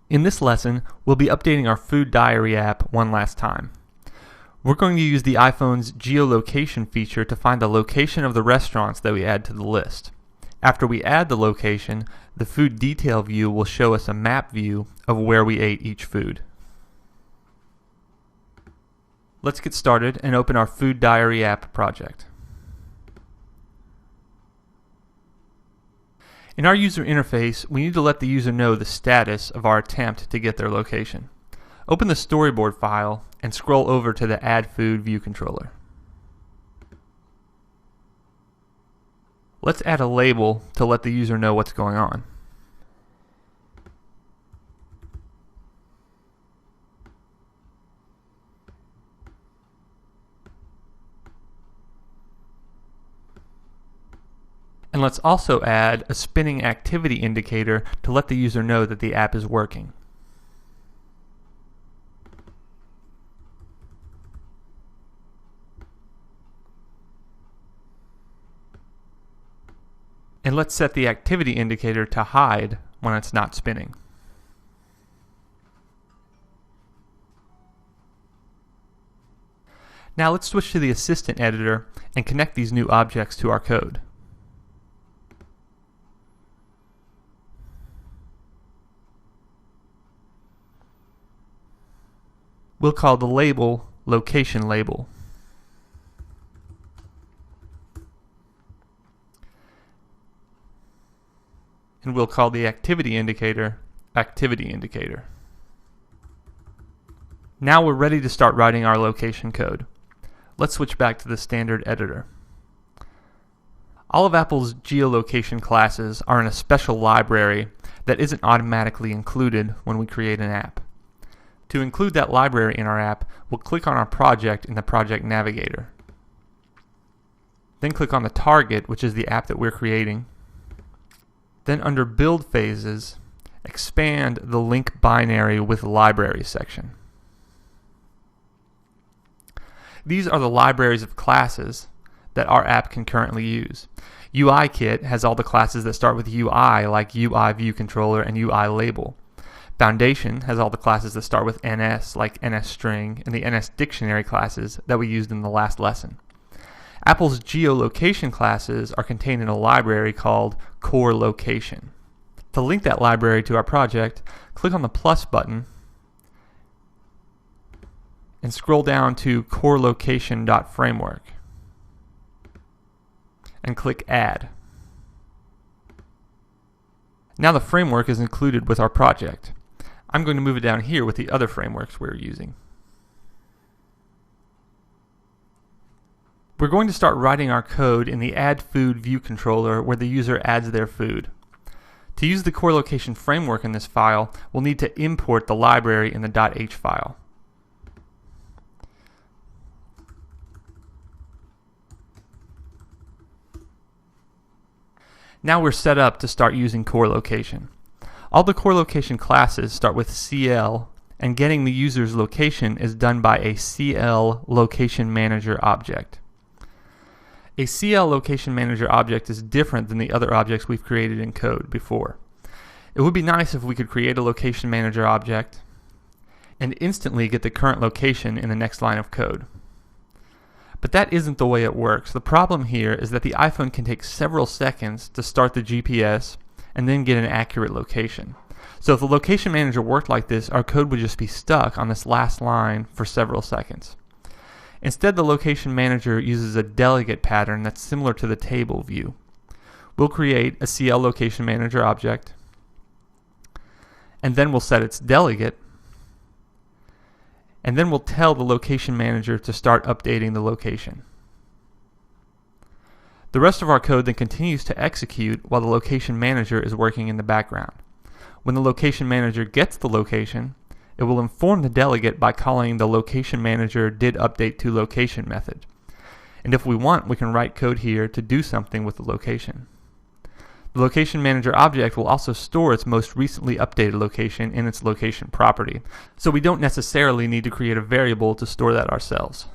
In this lesson, we'll be updating our FoodDiary app one last time. We're going to use the iPhone's Geo-Location feature to find the location of the restaurants that we add to the list. After we add the location, the food detail view will show us a map view of where we ate each food. Let's get started and open our FoodDiary app project. In our user interface, we need to let the user know the status of our attempt to get their location. Open the storyboard file and scroll over to the Add Food view controller. Let's add a label to let the user know what's going on. And let's also add a spinning activity indicator to let the user know that the app is working. And let's set the activity indicator to hide when it's not spinning. Now let's switch to the assistant editor and connect these new objects to our code. We'll call the label Location Label. And we'll call the activity indicator Activity Indicator. Now we're ready to start writing our location code. Let's switch back to the standard editor. All of Apple's Geo-Location classes are in a special library that isn't automatically included when we create an app. To include that library in our app, we'll click on our project in the Project Navigator. Then click on the target, which is the app that we're creating. Then under Build Phases, expand the Link Binary with Library section. These are the libraries of classes that our app can currently use. UIKit has all the classes that start with UI, like UI View Controller and UI Label. Foundation has all the classes that start with NS, like NSString, and the NS Dictionary classes that we used in the last lesson. Apple's Geo-Location classes are contained in a library called Core Location. To link that library to our project, click on the plus button and scroll down to corelocation.framework and click Add. Now the framework is included with our project. I'm going to move it down here with the other frameworks we're using. We're going to start writing our code in the Add Food view controller where the user adds their food. To use the Core Location framework in this file, we'll need to import the library in the .h file. Now we're set up to start using Core Location. All the Core Location classes start with CL, and getting the user's location is done by a CL Location Manager object. A CL Location Manager object is different than the other objects we've created in code before. It would be nice if we could create a Location Manager object and instantly get the current location in the next line of code. But that isn't the way it works. The problem here is that the iPhone can take several seconds to start the GPS and then get an accurate location. So if the Location Manager worked like this, our code would just be stuck on this last line for several seconds. Instead, the Location Manager uses a delegate pattern that's similar to the table view. We'll create a CL Location Manager object, and then we'll set its delegate, and then we'll tell the Location Manager to start updating the location. The rest of our code then continues to execute while the Location Manager is working in the background. When the Location Manager gets the location, it will inform the delegate by calling the Location Manager did update to location method. And if we want, we can write code here to do something with the location. The Location Manager object will also store its most recently updated location in its location property, so we don't necessarily need to create a variable to store that ourselves.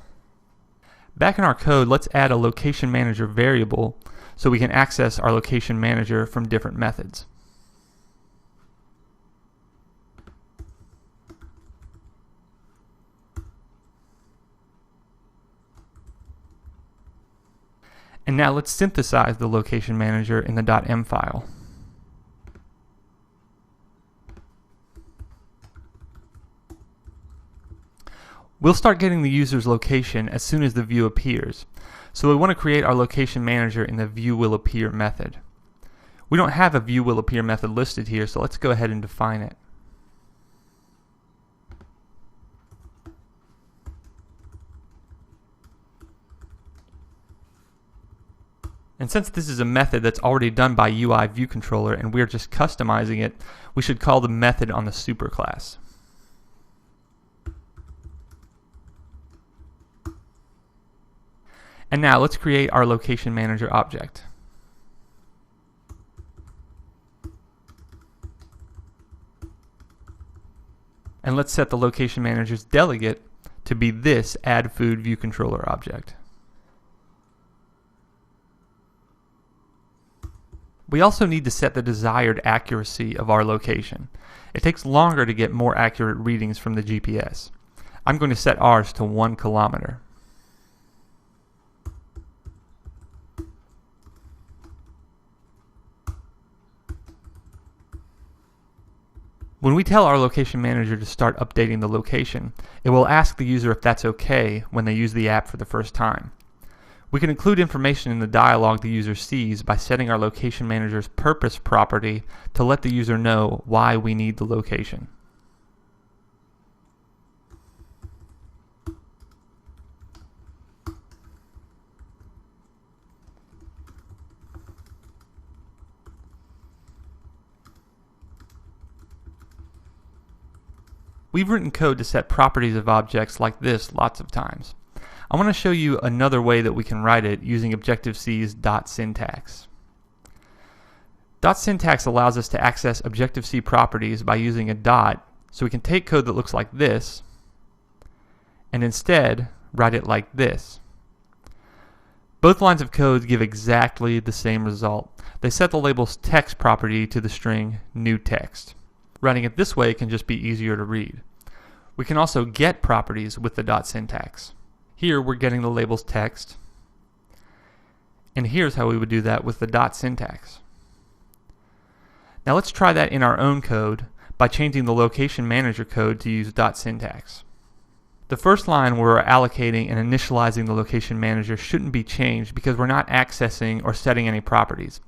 Back in our code, let's add a Location Manager variable so we can access our Location Manager from different methods. And now let's synthesize the location manager in the .m file. We'll start getting the user's location as soon as the view appears, so we want to create our location manager in the viewWillAppear method. We don't have a viewWillAppear method listed here, so let's go ahead and define it. And since this is a method that's already done by UI View Controller and we're just customizing it, we should call the method on the superclass. And now let's create our location manager object. And let's set the location manager's delegate to be this add food view controller object. We also need to set the desired accuracy of our location. It takes longer to get more accurate readings from the GPS. I'm going to set ours to 1 kilometer. When we tell our location manager to start updating the location, it will ask the user if that's okay when they use the app for the first time. We can include information in the dialog the user sees by setting our location manager's purpose property to let the user know why we need the location. We've written code to set properties of objects like this lots of times. I want to show you another way that we can write it using Objective-C's .syntax. .syntax allows us to access Objective-C properties by using a dot, so we can take code that looks like this and instead write it like this. Both lines of code give exactly the same result. They set the label's text property to the string new text. Writing it this way can just be easier to read. We can also get properties with the .syntax. Here we're getting the label's text, and here's how we would do that with the .syntax. Now let's try that in our own code by changing the location manager code to use .syntax. The first line where we're allocating and initializing the location manager shouldn't be changed because we're not accessing or setting any properties.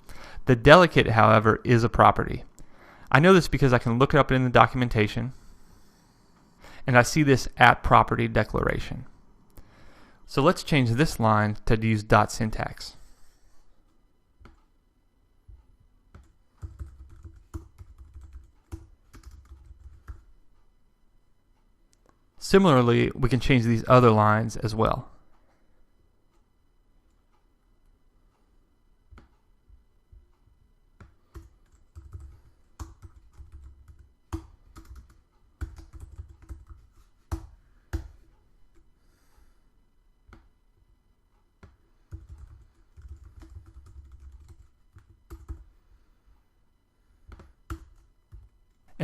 The delegate, however, is a property. I know this because I can look it up in the documentation, and I see this at property declaration. So let's change this line to use .syntax. Similarly, we can change these other lines as well.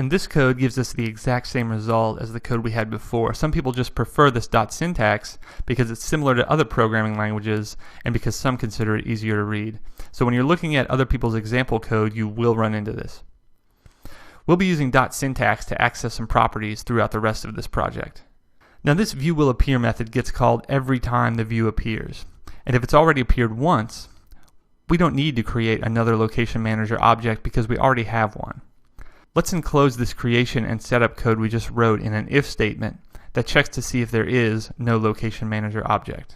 And this code gives us the exact same result as the code we had before. Some people just prefer this .syntax because it's similar to other programming languages and because some consider it easier to read. So when you're looking at other people's example code, you will run into this. We'll be using .syntax to access some properties throughout the rest of this project. Now this viewWillAppear method gets called every time the view appears. And if it's already appeared once, we don't need to create another location manager object because we already have one. Let's enclose this creation and setup code we just wrote in an if statement that checks to see if there is no location manager object.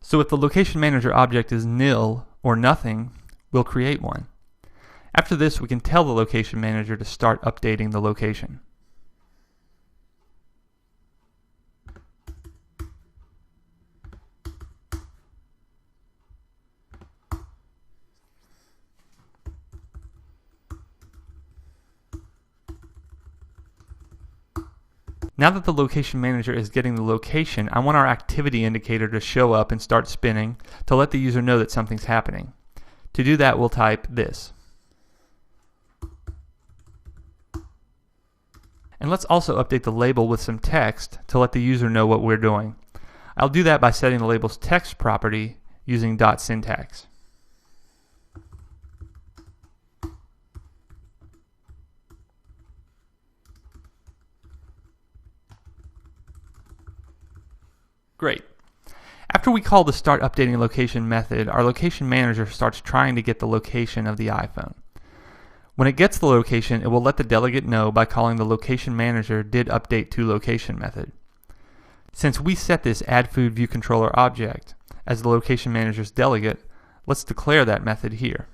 So if the location manager object is nil or nothing, we'll create one. After this, we can tell the location manager to start updating the location. Now that the location manager is getting the location, I want our activity indicator to show up and start spinning to let the user know that something's happening. To do that, we'll type this. And let's also update the label with some text to let the user know what we're doing. I'll do that by setting the label's text property using .syntax. Great. After we call the start updating location method, our location manager starts trying to get the location of the iPhone. When it gets the location, it will let the delegate know by calling the location manager did update to location method. Since we set this add food view controller object as the location manager's delegate, let's declare that method here.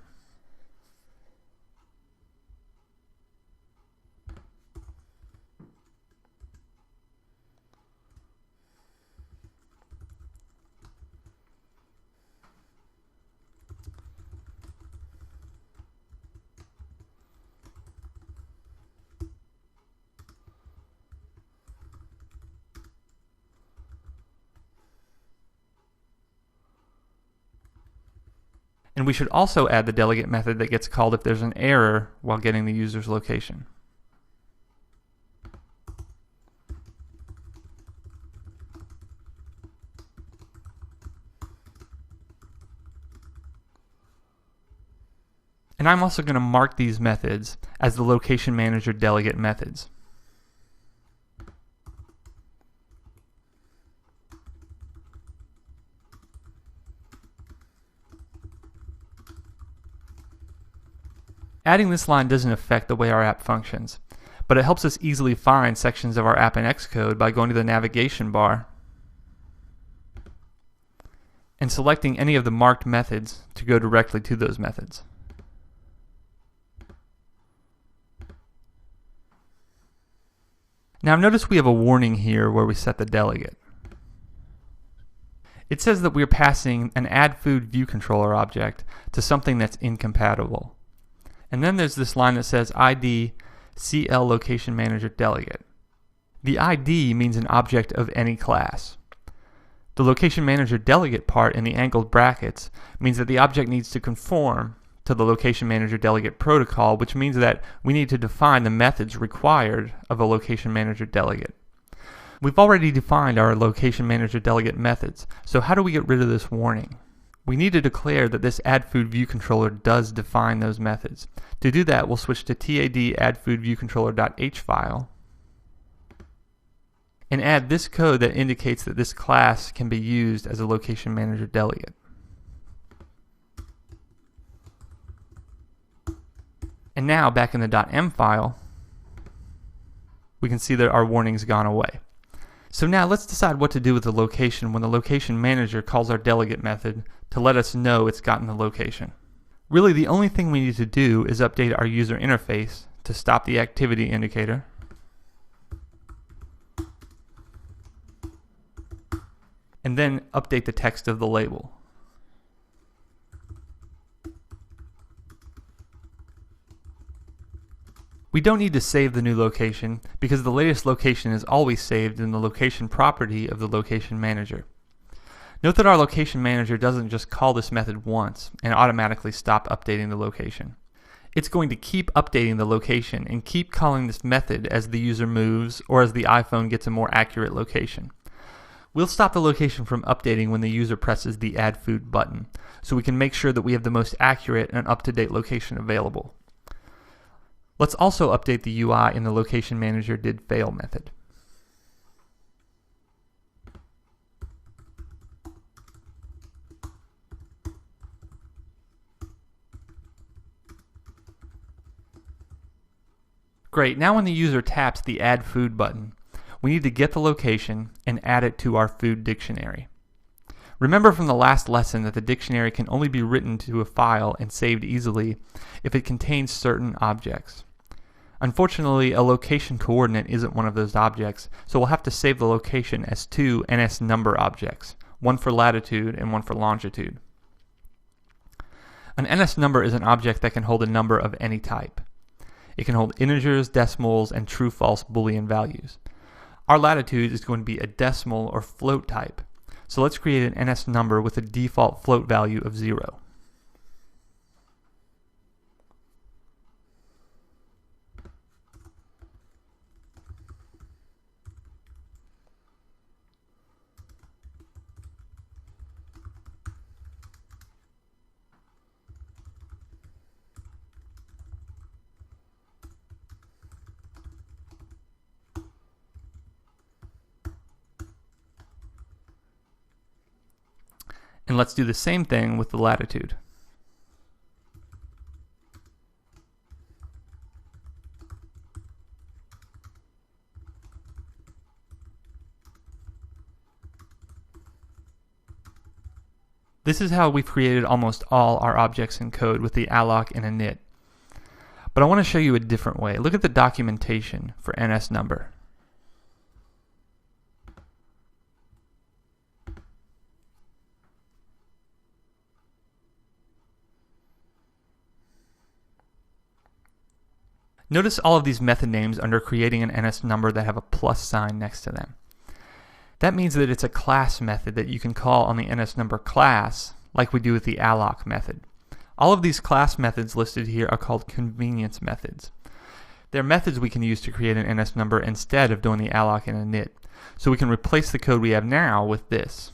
And we should also add the delegate method that gets called if there's an error while getting the user's location. And I'm also going to mark these methods as the location manager delegate methods. Adding this line doesn't affect the way our app functions, but it helps us easily find sections of our app in Xcode by going to the navigation bar and selecting any of the marked methods to go directly to those methods. Now notice we have a warning here where we set the delegate. It says that we're passing an add food view controller object to something that's incompatible. And then there's this line that says ID CL location manager delegate. The ID means an object of any class. The location manager delegate part in the angled brackets means that the object needs to conform to the location manager delegate protocol, which means that we need to define the methods required of a location manager delegate. We've already defined our location manager delegate methods, so how do we get rid of this warning? We need to declare that this add food view controller does define those methods. To do that, we'll switch to tad add food view controller.h file and add this code that indicates that this class can be used as a location manager delegate. And now back in the .m file, we can see that our warning's gone away. So now let's decide what to do with the location when the location manager calls our delegate method to let us know it's gotten the location. Really, the only thing we need to do is update our user interface to stop the activity indicator, and then update the text of the label. We don't need to save the new location because the latest location is always saved in the location property of the location manager. Note that our location manager doesn't just call this method once and automatically stop updating the location. It's going to keep updating the location and keep calling this method as the user moves or as the iPhone gets a more accurate location. We'll stop the location from updating when the user presses the Add Food button, so we can make sure that we have the most accurate and up-to-date location available. Let's also update the UI in the location manager did fail method. Great, now when the user taps the Add Food button, we need to get the location and add it to our food dictionary. Remember from the last lesson that the dictionary can only be written to a file and saved easily if it contains certain objects. Unfortunately, a location coordinate isn't one of those objects, so we'll have to save the location as two NS number objects, one for latitude and one for longitude. An NS number is an object that can hold a number of any type. It can hold integers, decimals, and true-false Boolean values. Our latitude is going to be a decimal or float type. So let's create an NS number with a default float value of 0. And let's do the same thing with the latitude. This is how we've created almost all our objects in code with the alloc and init. But I want to show you a different way. Look at the documentation for NS number. Notice all of these method names under creating an NS number that have a plus sign next to them. That means that it's a class method that you can call on the NS number class, like we do with the alloc method. All of these class methods listed here are called convenience methods. They're methods we can use to create an NS number instead of doing the alloc and init. So we can replace the code we have now with this.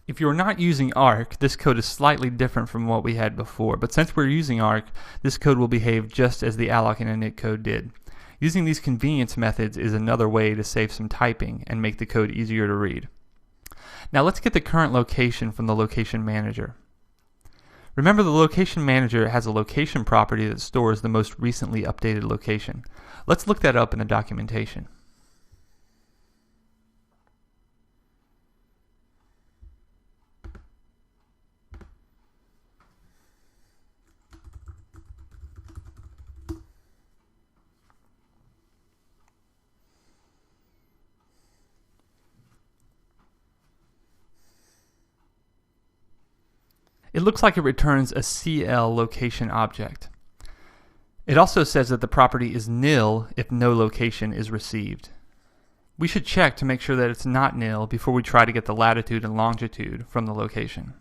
If you're not using Arc, this code is slightly different from what we had before, but since we're using Arc, this code will behave just as the alloc and init code did. Using these convenience methods is another way to save some typing and make the code easier to read. Now let's get the current location from the Location Manager. Remember, the Location Manager has a location property that stores the most recently updated location. Let's look that up in the documentation. It looks like it returns a CL location object. It also says that the property is nil if no location is received. We should check to make sure that it's not nil before we try to get the latitude and longitude from the location.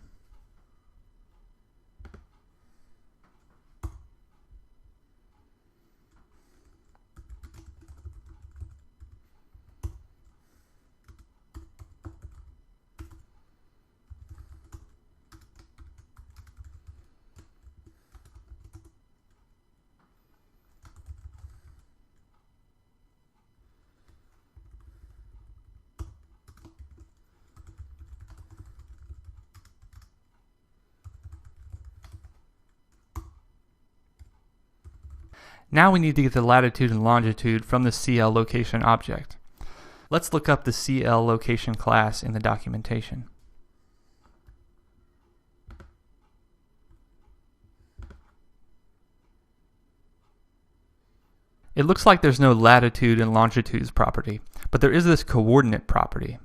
Now we need to get the latitude and longitude from the CL location object. Let's look up the CL location class in the documentation. It looks like there's no latitude and longitudes property, but there is this coordinate property.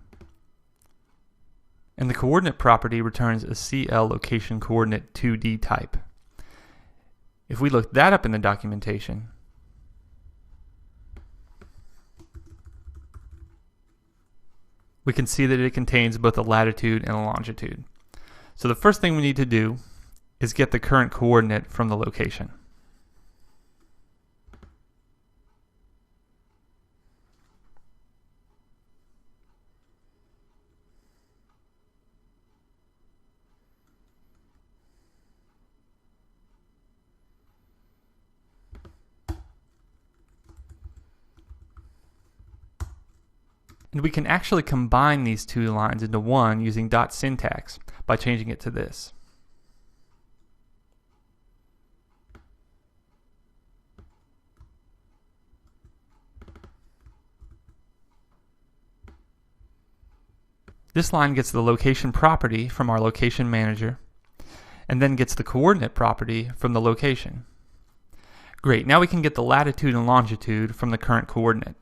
And the coordinate property returns a CL location coordinate 2D type. If we look that up in the documentation, we can see that it contains both a latitude and a longitude. So the first thing we need to do is get the current coordinate from the location. And we can actually combine these two lines into one using dot syntax by changing it to this. This line gets the location property from our location manager, and then gets the coordinate property from the location. Great, now we can get the latitude and longitude from the current coordinate.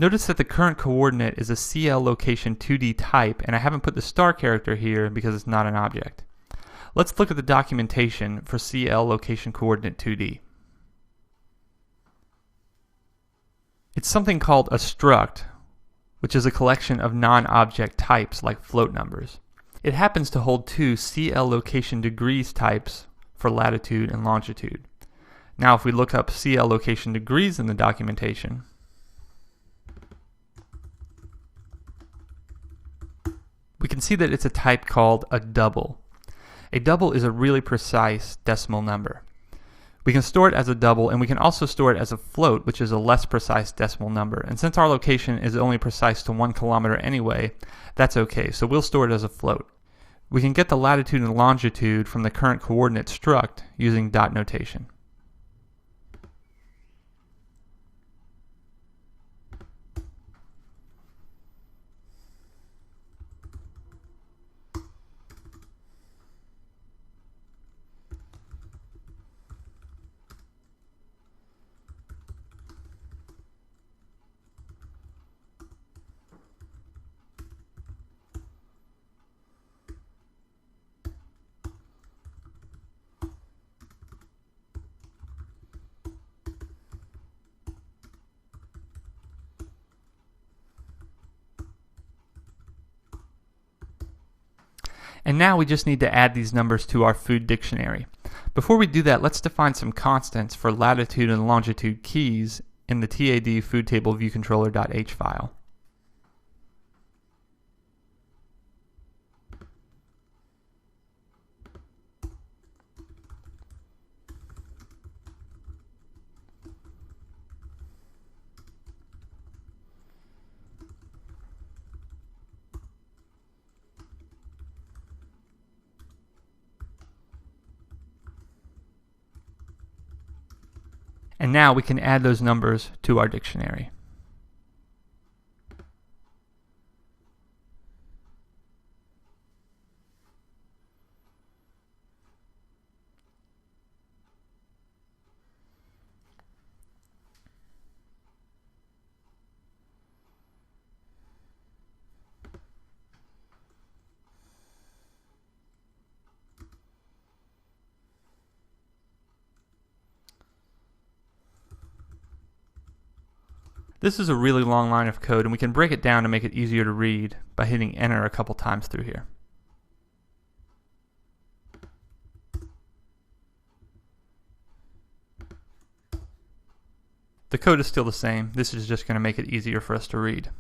Notice that the current coordinate is a CL location 2D type, and I haven't put the star character here because it's not an object. Let's look at the documentation for CL location coordinate 2D. It's something called a struct, which is a collection of non-object types like float numbers. It happens to hold two CL location degrees types for latitude and longitude. Now if we look up CL location degrees in the documentation, we can see that it's a type called a double. A double is a really precise decimal number. We can store it as a double, and we can also store it as a float, which is a less precise decimal number. And since our location is only precise to 1 kilometer anyway, that's okay, so we'll store it as a float. We can get the latitude and longitude from the current coordinate struct using dot notation. And now we just need to add these numbers to our food dictionary. Before we do that, let's define some constants for latitude and longitude keys in the TAD food table viewcontroller.h file. And now we can add those numbers to our dictionary. This is a really long line of code, and we can break it down to make it easier to read by hitting enter a couple times through here. The code is still the same. This is just going to make it easier for us to read.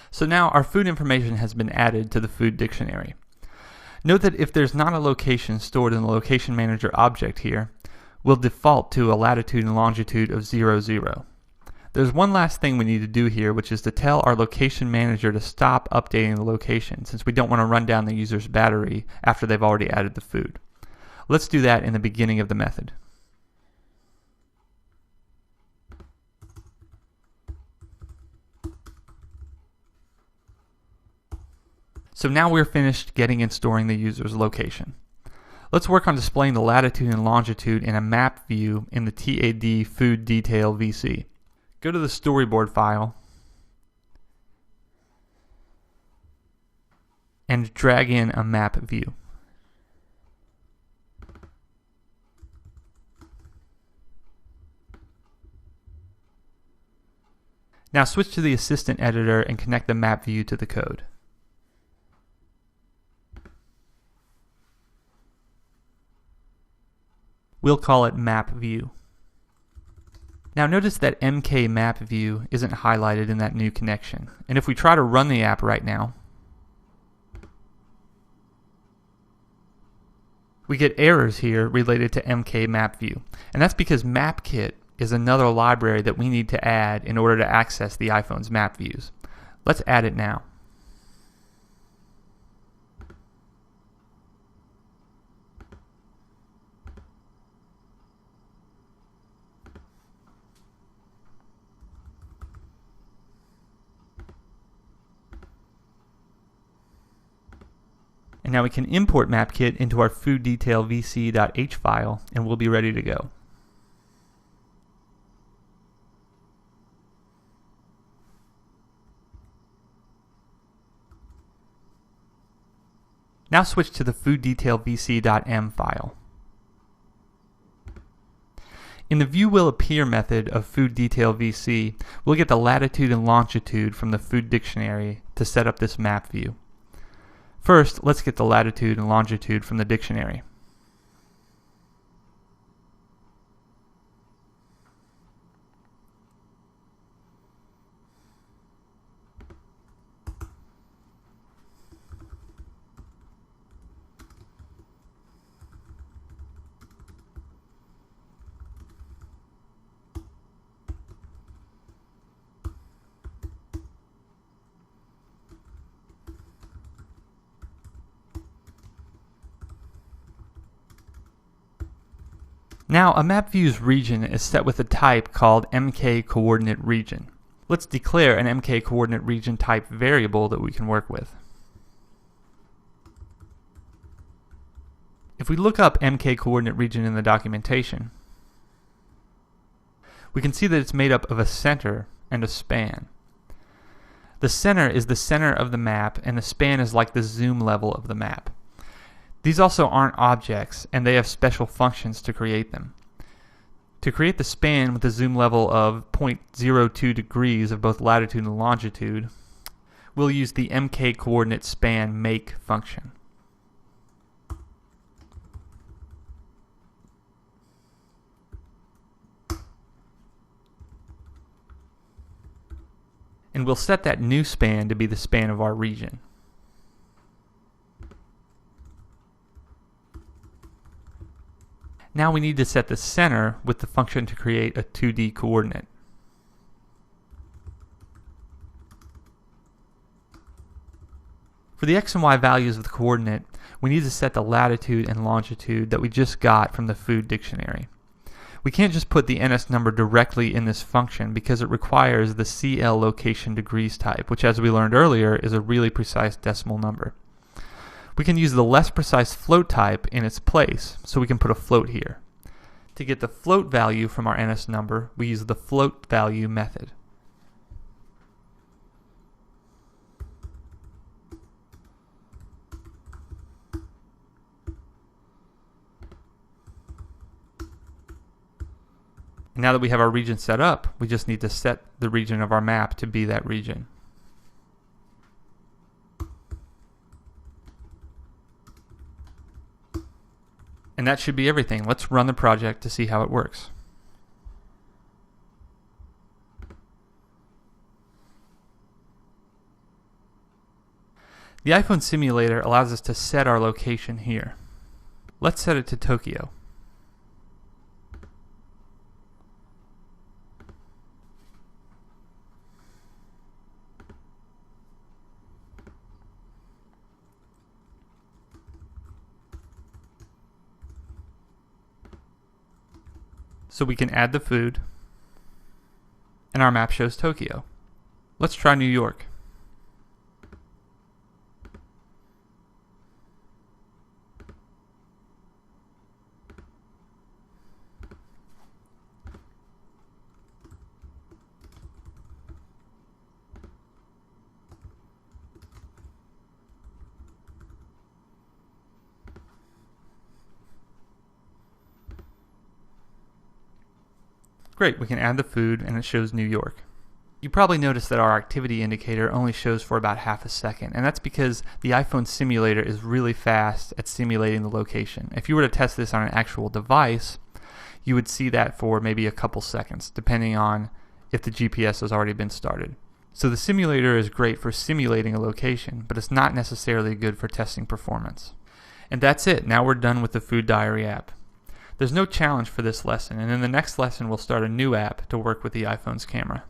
So now our food information has been added to the food dictionary. Note that if there's not a location stored in the location manager object here, we'll default to a latitude and longitude of 0, 0. There's one last thing we need to do here, which is to tell our location manager to stop updating the location, since we don't want to run down the user's battery after they've already added the food. Let's do that in the beginning of the method. So now we're finished getting and storing the user's location. Let's work on displaying the latitude and longitude in a map view in the TAD Food Detail VC. Go to the storyboard file and drag in a map view. Now switch to the assistant editor and connect the map view to the code. We'll call it map view. Now notice that MK map view isn't highlighted in that new connection. And if we try to run the app right now, we get errors here related to MK map view. And that's because MapKit is another library that we need to add in order to access the iPhone's map views. Let's add it now. And now we can import MapKit into our fooddetailvc.h file, and we'll be ready to go. Now switch to the fooddetailvc.m file. In the View Will Appear method of fooddetailvc, we'll get the latitude and longitude from the food dictionary to set up this map view. First, let's get the latitude and longitude from the dictionary. Now, a MapViews region is set with a type called MK coordinate region. Let's declare an MK coordinate region type variable that we can work with. If we look up MK coordinate region in the documentation, we can see that it's made up of a center and a span. The center is the center of the map, and the span is like the zoom level of the map. These also aren't objects, and they have special functions to create them. To create the span with a zoom level of 0.02 degrees of both latitude and longitude, we'll use the MK coordinate span make function. And we'll set that new span to be the span of our region. Now we need to set the center with the function to create a 2D coordinate. For the x and y values of the coordinate, we need to set the latitude and longitude that we just got from the food dictionary. We can't just put the NS number directly in this function because it requires the CL location degrees type, which, as we learned earlier, is a really precise decimal number. We can use the less precise float type in its place, so we can put a float here. To get the float value from our NS number, we use the float value method. And now that we have our region set up, we just need to set the region of our map to be that region. And that should be everything. Let's run the project to see how it works. The iPhone simulator allows us to set our location here. Let's set it to Tokyo. So we can add the food, and our map shows Tokyo. Let's try New York. Great, we can add the food and it shows New York. You probably noticed that our activity indicator only shows for about half a second, and that's because the iPhone simulator is really fast at simulating the location. If you were to test this on an actual device, you would see that for maybe a couple seconds, depending on if the GPS has already been started. So the simulator is great for simulating a location, but it's not necessarily good for testing performance. And that's it. Now we're done with the FoodDiary app. There's no challenge for this lesson, and in the next lesson we'll start a new app to work with the iPhone's camera.